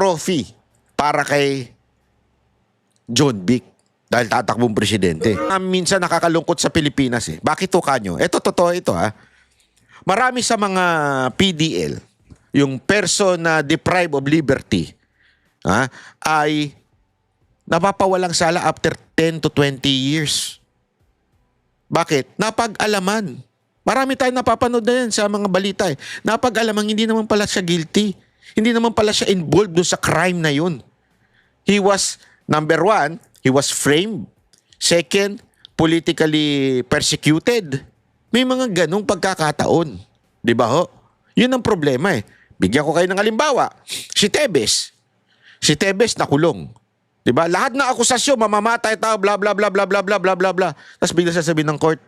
trophy para kay John Vic dahil tatakbong presidente. Minsan nakakalungkot sa Pilipinas eh. Bakit to kanyo? Ito, totoo ito ha. Marami sa mga PDL, yung person na deprived of liberty, ay napapawalang sala after 10 to 20 years. Bakit? Napag-alaman. Marami tayong napapanood na yan sa mga balita eh. Napag-alaman, hindi naman pala siya guilty. Hindi naman pala siya involved doon sa crime na yun. He was, number one, he was framed. Second, politically persecuted. May mga ganong pagkakataon. Di ba ho? Yun ang problema eh. Bigyan ko kayo ng halimbawa. Si Tebes. Si Tebes nakulong. Di ba? Lahat ng akusasyon, mamamatay tao, bla bla bla bla bla bla bla bla bla. Tapos bigla sasabihin ng court,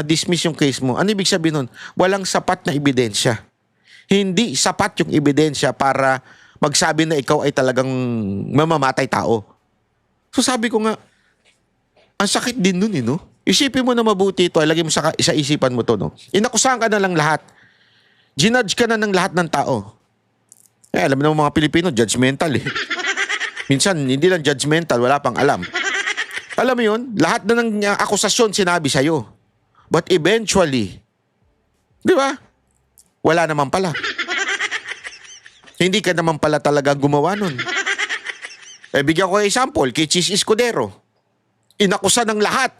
dismiss yung case mo. Ano ibig sabihin nun? Walang sapat na ebidensya. Hindi sapat yung ebidensya para magsabi na ikaw ay talagang mamamatay tao. So sabi ko nga, ang sakit din nun no? Isipin mo na mabuti ito, lagay mo sa isipan mo to, no? Inakusahan ka na lang lahat. Ginudge ka na ng lahat ng tao. Alam mo naman mga Pilipino, judgmental eh. Minsan, hindi lang judgmental, wala pang alam. Alam mo yun, lahat na ng akusasyon sinabi sa'yo. But eventually, di ba? Wala naman pala. Hindi ka naman pala talaga gumawa nun. Bigyan ko example, kay Chis Escudero. Inakusa ng lahat.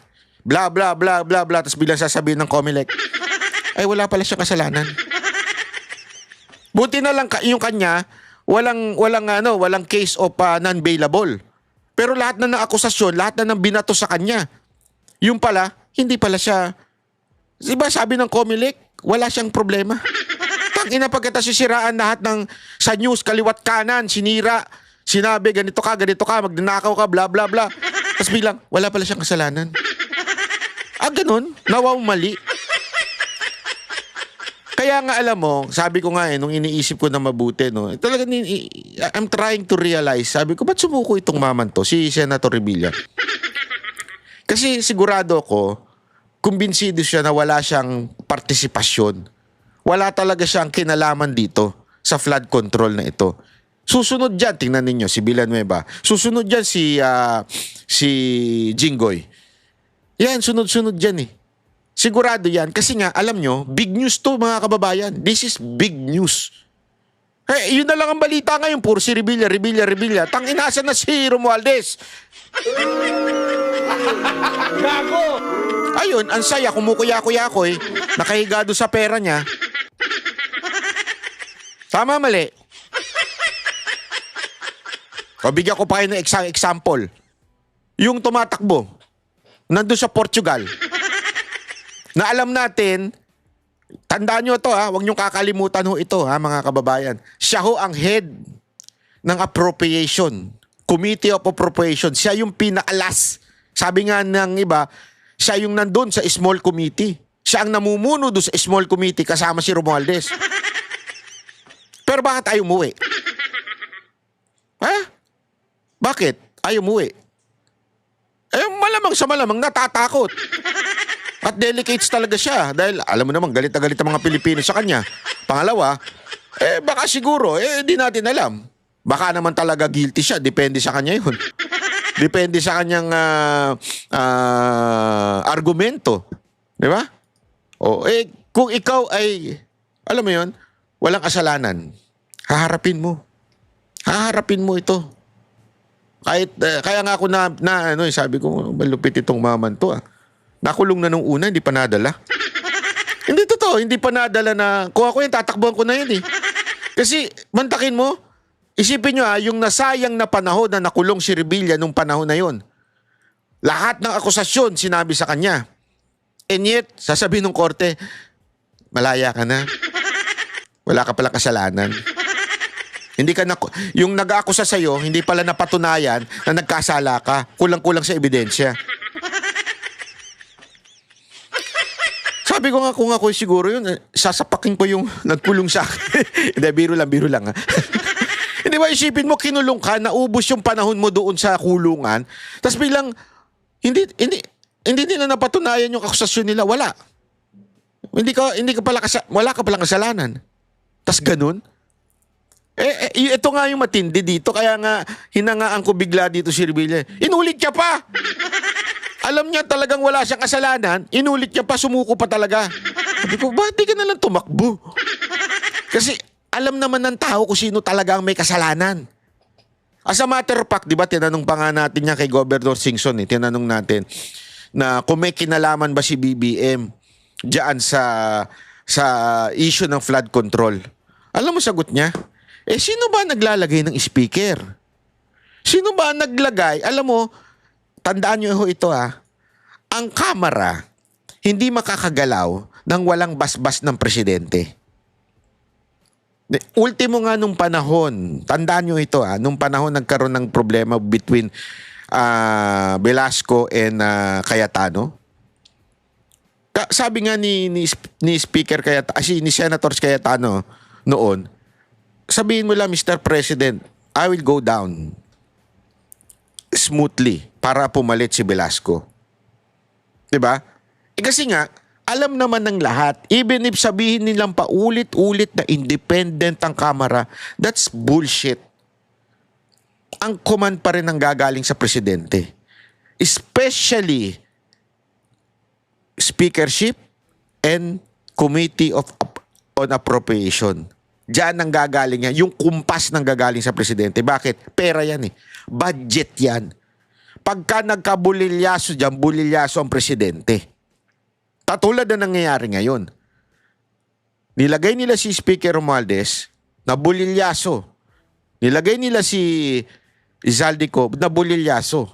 Bla, bla, bla, bla, bla. Tapos bilang sasabihin ng Comelec, ay wala pala siyang kasalanan. Buti na lang yung kanya, walang case of non-bailable. Pero lahat na ng akusasyon, lahat na ng binato sa kanya. Yung pala, hindi pala siya. Diba sabi ng Comelec, wala siyang problema. Tangina pagkatasisiraan lahat ng sa news, kaliwat kanan, sinira, sinabi ganito ka, magnanakaw ka, bla bla bla. Tapos bilang, wala pala siyang kasalanan. Ganun, nawaw mali. Kaya nga alam mo, sabi ko nga nung iniisip ko na mabuti, no, talaga I'm trying to realize, sabi ko, ba't sumuko itong maman to, si Senator Revilla? Kasi sigurado ko, kumbinsido siya na wala siyang partisipasyon. Wala talaga siyang kinalaman dito sa flood control na ito. Susunod dyan, tingnan ninyo, si Villanueva. Susunod dyan si Jinggoy. Yan, sunod-sunod dyan eh. Sigurado yan. Kasi nga, alam nyo, big news to mga kababayan. This is big news. Yun na lang ang balita ngayon. Puro si Revilla. Tang-inasa na si Romualdez. Gago! Ayun, ang saya, kumukuya-kuya-koy. Nakahiga doon sa pera niya. Tama, mali. O, bigyan ko pa kayo ng example. Yung tumatakbo, nandun sa Portugal, na alam natin, tandaan nyo to huwag nyo kakalimutan ho ito mga kababayan. Siya ho ang head ng appropriation, Committee of Appropriation. Siya yung pinaalas. Sabi nga ng iba, siya yung nandun sa small committee. Siya ang namumuno doon sa small committee kasama si Romualdez. Pero bakit ayaw umuwi? Bakit ayaw umuwi? Malamang sa malamang natatakot. At delicates talaga siya. Dahil alam mo naman, galit na galit ang mga Pilipino sa kanya. Pangalawa, baka siguro, di natin alam. Baka naman talaga guilty siya. Depende sa kanya yun. Depende sa kanyang argumento. Di ba? Kung ikaw ay, alam mo yun, walang kasalanan, haharapin mo. Haharapin mo ito. Kaya nga ako sabi ko, malupit itong maman to Nakulong na nung una, hindi pa nadala. Hindi totoo, hindi pa nadala na, kung ako yung tatakbuhan ko na yun eh. Kasi, mantakin mo, isipin nyo yung nasayang na panahon na nakulong si Revilla nung panahon na yun. Lahat ng akusasyon sinabi sa kanya. And yet, sasabihin ng korte, malaya ka na. Wala ka pala kasalanan. Hindi ka yung nag-aakusa sa'yo, hindi pala napatunayan na nagkasala ka. Kulang-kulang sa ebidensya. Sabi ko nga, kung ako siguro yun, sasapakin ko yung nagkulong sa akin. Hindi, biro lang Hindi ba, isipin mo, kinulong ka, naubos yung panahon mo doon sa kulungan, tapos bilang, hindi nila napatunayan yung akusasyon nila, wala. Wala ka palang kasalanan. Tapos ganun, Ito nga yung matindi dito. Kaya nga, hinangaan ko bigla dito si Revilla. Inulit niya pa! Alam niya talagang wala siyang kasalanan, inulit niya pa, sumuko pa talaga. Sabi ko, bakit di ka nalang tumakbo? Kasi alam naman ng tao kung sino talaga ang may kasalanan. As a matter of fact, di ba, tinanong pa nga natin niya kay Governor Singson, tinanong natin na kung may kinalaman ba si BBM diyan sa issue ng flood control. Alam mo sagot niya? Sino ba naglalagay ng speaker? Sino ba naglagay? Alam mo, tandaan nyo ito ang kamera hindi makakagalaw ng walang basbas ng presidente. Ultimo nga nung panahon, tandaan nyo ito nung panahon nagkaroon ng problema between Velasco and Cayetano. Sabi nga ni Speaker Cayetano, ni Senator Cayetano noon, sabihin mo lang, Mr. President, I will go down smoothly para pumalit si Velasco. Diba? Kasi nga, alam naman ng lahat, even if sabihin nilang paulit-ulit na independent ang kamera, that's bullshit. Ang command pa rin ang gagaling sa presidente. Especially speakership and Committee on Appropriation. Diyan ang gagaling yan. Yung kumpas nang gagaling sa presidente. Bakit? Pera yan Budget yan. Pagka nagkabulilyaso dyan, bulilyaso ang presidente. Katulad na nangyayari ngayon. Nilagay nila si Speaker Romualdez na bulilyaso. Nilagay nila si Zaldico na bulilyaso.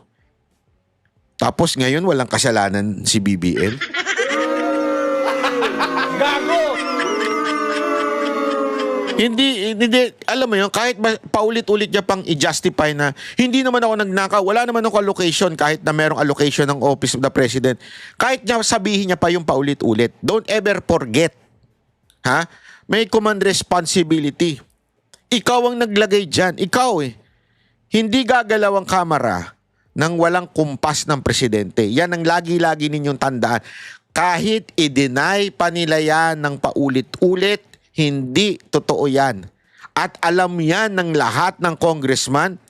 Tapos ngayon walang kasalanan si BBM. Gago! Hindi, alam mo yun, kahit paulit-ulit niya pang i-justify na hindi naman ako nagnakaw, wala naman ako allocation kahit na merong allocation ng Office of the President. Kahit niya sabihin niya pa yung paulit-ulit, don't ever forget. May command responsibility. Ikaw ang naglagay dyan. Ikaw Hindi gagalaw ang kamera nang walang kumpas ng presidente. Yan ang lagi-lagi ninyong tandaan. Kahit i-deny pa nila yan ng paulit-ulit, hindi totoo yan. At alam yan ng lahat ng congressman.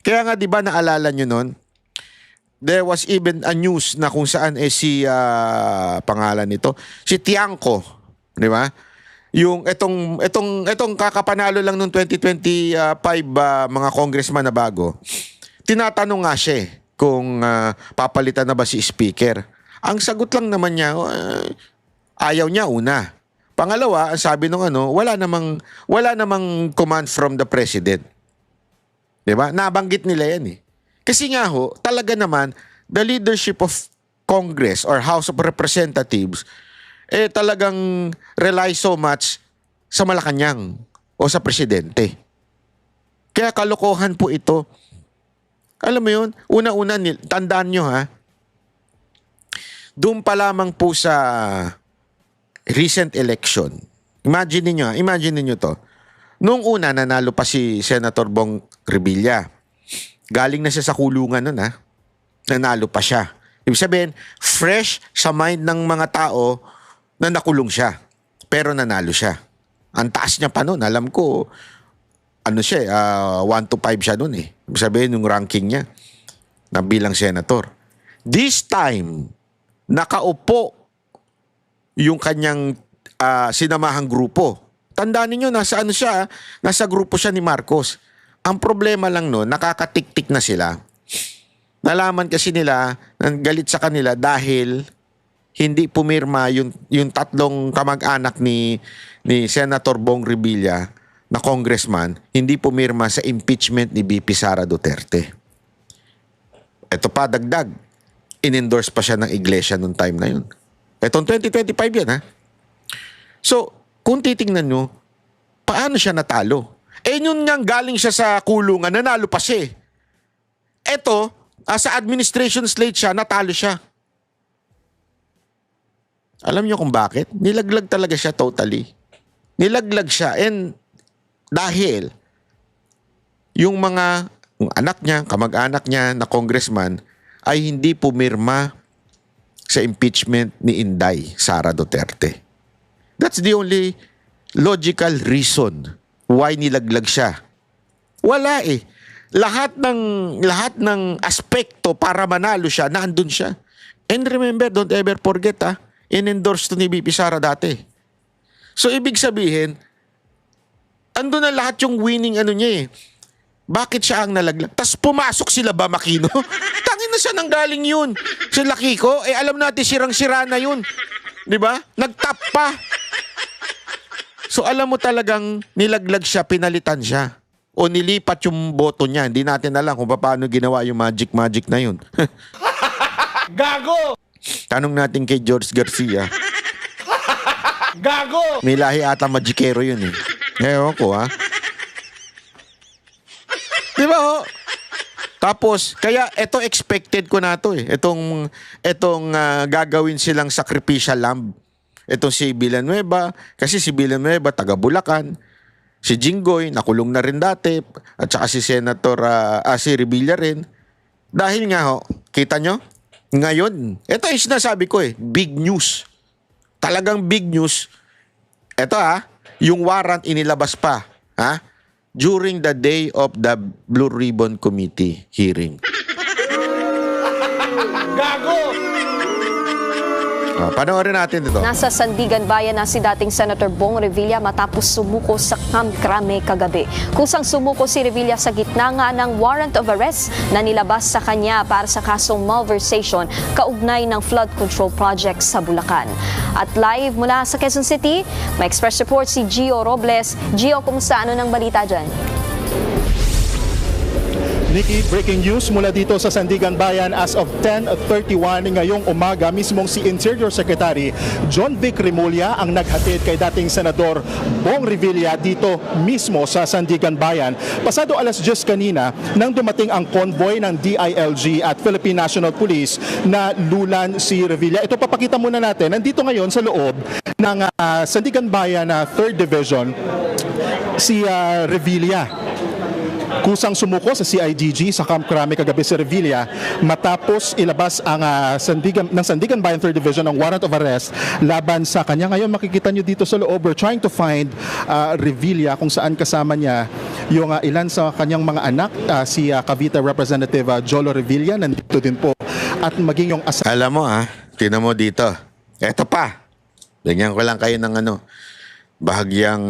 Kaya nga, di ba, naalala nyo nun, there was even a news na kung saan si, pangalan nito, si Tiangco, di ba? Yung itong kakapanalo lang nung 2025 mga congressman na bago, tinatanong nga siya kung papalitan na ba si speaker. Ang sagot lang naman niya, ayaw niya una. Pangalawa, ang sabi nung wala namang command from the president. 'Di ba? Nabanggit nila 'yan Kasi nga talaga naman the leadership of Congress or House of Representatives talagang rely so much sa Malacanang o sa presidente. Kaya kalokohan po ito. Alam mo 'yun, una-una tandaan nyo doon pa lamang po sa recent election. Imagine niyo to. Noong una, nanalo pa si Senator Bong Revilla. Galing na siya sa kulungan nun Nanalo pa siya. Ibig sabihin, fresh sa mind ng mga tao na nakulong siya. Pero nanalo siya. Ang taas niya pa nun. Alam ko, 1 to 5 siya nun Ibig sabihin, yung ranking niya na bilang senator. This time, nakaupo yung kanyang sinamahang grupo. Tandaan niyo nasa siya, nasa grupo siya ni Marcos. Ang problema lang noon, nakakatiktik na sila. Nalaman kasi nila, galit sa kanila dahil hindi pumirma yung tatlong kamag-anak ni Senator Bong Revilla na congressman, hindi pumirma sa impeachment ni VP Sara Duterte. Ito pa, dagdag. In-endorse pa siya ng iglesia noong time na yun. Itong 2025 yan So, kung titingnan nyo, paano siya natalo? Yun nga galing siya sa kulungan, nanalo pa siya Ito, sa administration slate siya, natalo siya. Alam niyo kung bakit? Nilaglag talaga siya totally. Nilaglag siya dahil yung mga anak niya, kamag-anak niya na congressman ay hindi pumirma sa impeachment ni Inday Sara Duterte. That's the only logical reason why nilaglag siya? Wala eh. Lahat ng aspekto para manalo siya, naandun siya. And remember, don't ever forget in-endorse to ni BP Sara dati. So ibig sabihin, andun na lahat yung winning niya eh. Bakit siya ang nalaglag? Tas pumasok sila ba Makino? Tangin na siya nang galing yun. Si Lakiko, alam natin sirang-sira na yun. Di ba? Nagtap pa. So alam mo talagang nilaglag siya, pinalitan siya. O nilipat yung boto niya. Hindi natin alam kung paano ginawa yung magic na yun. Gago! Tanong natin kay George Garcia. Gago! May lahi ata magikero yun eh. Ewan ko Di ba Tapos, kaya ito expected ko na to eh. Itong gagawin silang sacrificial lamb. Itong si Villanueva, kasi si Villanueva taga Bulacan. Si Jinggoy, nakulong na rin dati. At saka si Senator, si Revilla rin. Dahil nga kita nyo? Ngayon, ito yung sinasabi ko big news. Talagang big news. Ito yung warrant inilabas pa. During the day of the Blue Ribbon Committee hearing. Gago! Panoorin natin ito. Nasa Sandigan Bayan na si dating Senator Bong Revilla matapos sumuko sa Camp Crame kagabi. Kusang sumuko si Revilla sa gitna nga ng warrant of arrest na nilabas sa kanya para sa kasong malversation kaugnay ng flood control project sa Bulacan. At live mula sa Quezon City, may express report si Gio Robles. Gio, kumusta? Ano ng balita dyan? Nikki, breaking news mula dito sa Sandigan Bayan as of 10:31 ngayong umaga. Mismong si Interior Secretary John Vic Remulla ang naghatid kay dating Senador Bong Revilla dito mismo sa Sandigan Bayan. Pasado alas 10 kanina nang dumating ang convoy ng DILG at Philippine National Police na lulan si Revilla. Ito papakita muna natin. Nandito ngayon sa loob ng Sandigan Bayan 3rd Division si Revilla. Kusang sumuko sa CIDG sa Camp Crame kagabi si Revilla matapos ilabas ang Sandigan Bayan 3rd Division ng warrant of arrest laban sa kanya. Ngayon makikita nyo dito sa loob, we're trying to find Revilla kung saan kasama niya yung ilan sa kanyang mga anak, si Cavite Representative Jolo Revilla, nandito din po, at maging yung Alam mo tinan mo dito. Eto pa. Bigyan ko lang kayo ng bahagyang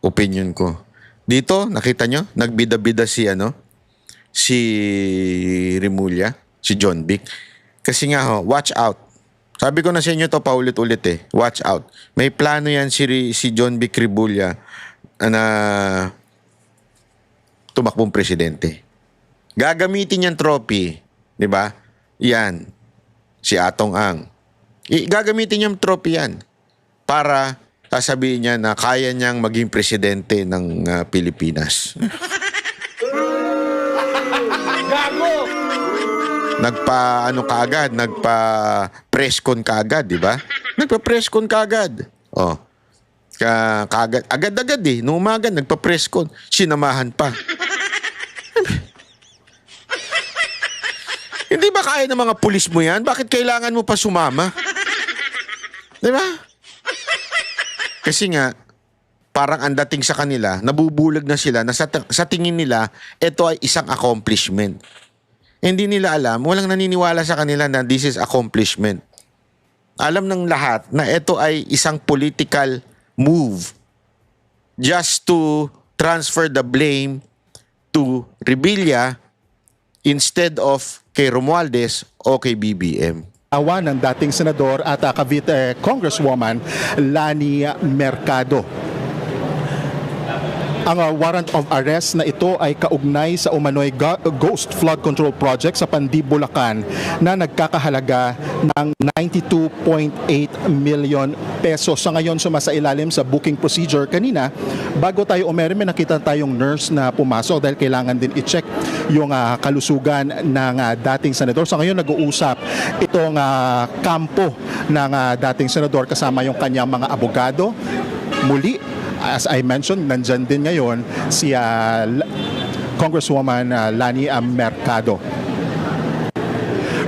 opinion ko. Dito, nakita nyo, nagbida-bida si Remulla, si John Vic. Kasi nga watch out. Sabi ko na sa inyo to paulit-ulit watch out. May plano yan si John Vic Remulla na tumakbong presidente. Gagamitin yung trophy, di ba? Yan, si Atong Ang. Gagamitin yung trophy yan para sasabihin niya na kaya niyang maging presidente ng Pilipinas. Gago! Nagpa-press con kaagad, di ba? Nagpa-press con kaagad. Kaagad, agad-agad nung umaga, nagpa-press con. Sinamahan pa. Hindi ba kaya ng mga pulis mo yan? Bakit kailangan mo pa sumama? Di ba? Kasi nga, parang ang dating sa kanila, nabubulag na sila na sa tingin nila, ito ay isang accomplishment. Hindi nila alam, walang naniniwala sa kanila na this is accomplishment. Alam ng lahat na ito ay isang political move just to transfer the blame to Revilla instead of kay Romualdez o kay BBM. Awa ng dating senador at Cavite Congresswoman Lani Mercado. Ang warrant of arrest na ito ay kaugnay sa umano'y ghost flood control project sa Pandi, Bulacan na nagkakahalaga ng 92.8 million pesos. Sa ngayon sumasailalim sa booking procedure. Kanina, bago tayo may nakita tayong nurse na pumasok dahil kailangan din i-check yung kalusugan ng dating senador. Sa ngayon nag-uusap itong kampo ng dating senador kasama yung kanyang mga abogado. Muli, as I mentioned, nandyan din ngayon si Congresswoman Lani Mercado.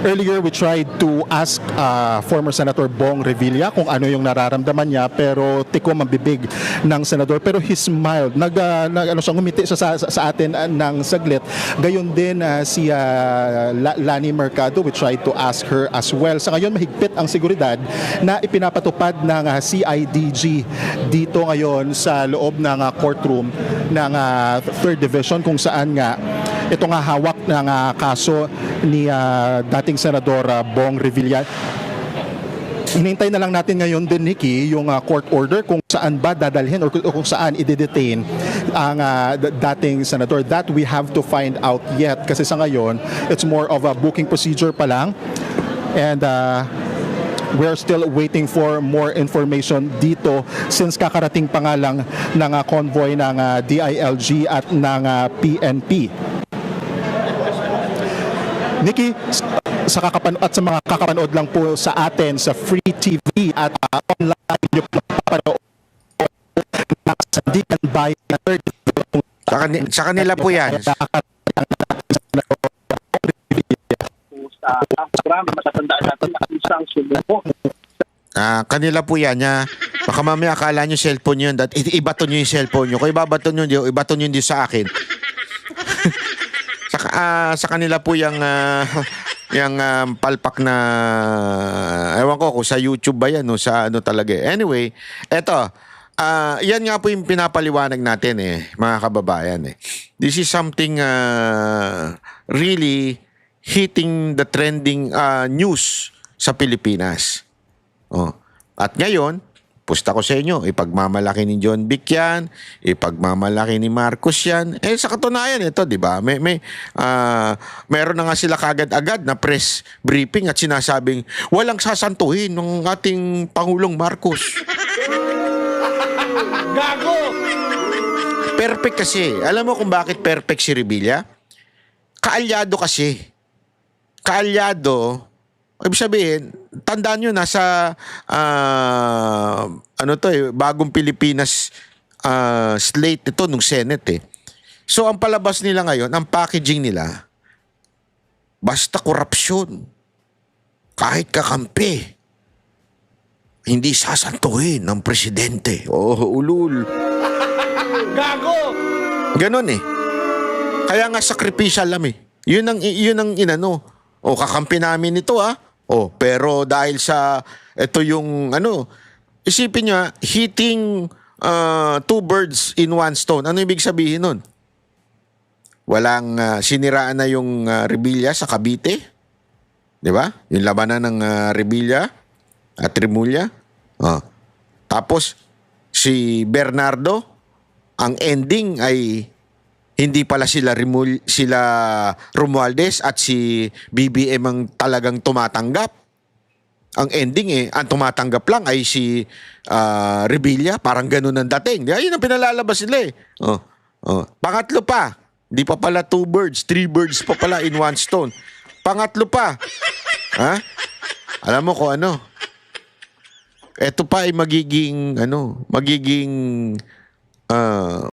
Earlier, we tried to ask former Senator Bong Revilla kung ano yung nararamdaman niya, pero tikom ang bibig ng senador. Pero he smiled. Ngumiti siya sa atin ng saglit. Gayon din si Lani Mercado, we tried to ask her as well. Sa ngayon, mahigpit ang seguridad na ipinapatupad ng CIDG dito ngayon sa loob ng courtroom ng 3rd Division, kung saan nga ito nga hawak ng kaso ni dating Senador Bong Revilla. Hinintay na lang natin ngayon din, Nikki, yung court order kung saan ba dadalhin or kung saan i-detain ang dating senador. That we have to find out yet, kasi sa ngayon it's more of a booking procedure pa lang, and we're still waiting for more information dito since kakarating pa nga lang ng convoy ng DILG at ng PNP. Nikki, sa mga kakapanood lang po sa atin sa Free TV at online nyo papanood ng Sandigan Bayan. Sa kanila po yan. Sa programa, matatandaan natin na isang sumuko. Kanila po yan. Baka mamaya akala nyo cellphone yun. Ibato nyo yung cellphone nyo. Kung ibabato nyo yun sa akin. Sa kanila po yung palpak na ewan ko kung sa YouTube ba yan o sa ano talaga. Anyway, eto, yan nga po yung pinapaliwanag natin mga kababayan. This is something really hitting the trending news sa Pilipinas. At ngayon, pusta ko sa inyo, ipagmamalaki ni John Vic yan, ipagmamalaki ni Marcos yan. Sa katunayan ito, di ba? Meron na nga sila kagad-agad na press briefing at sinasabing walang sasantuhin ng ating Pangulong Marcos. Gago! Perfect kasi. Alam mo kung bakit perfect si Revilla? Kaalyado kasi. Kaalyado. Ibig sabihin, tandaan nyo, nasa bagong Pilipinas slate ito nung Senate. So, ang palabas nila ngayon, ang packaging nila, basta korupsyon, kahit kakampi, hindi sasantuhin ng presidente. Ulul. Gago! Ganon Kaya nga sakripisal lang Yun ang inano. Kakampi namin ito pero dahil sa ito yung isipin nyo hitting 2 birds in 1 stone. Ano ibig sabihin nun? Walang siniraan na yung Revilla sa Cavite. Di ba? Yung labanan ng Revilla at Remulla. Tapos si Bernardo, ang ending ay hindi pala sila Romualdez at si BBM ang talagang tumatanggap. Ang ending ang tumatanggap lang ay si Revilla. Parang ganun ang dating. Yun ang pinalalabas nila Pangatlo pa, hindi pa pala 2 birds, 3 birds pa pala in 1 stone. Pangatlo pa. Alam mo kung ano? Ito pa ay magiging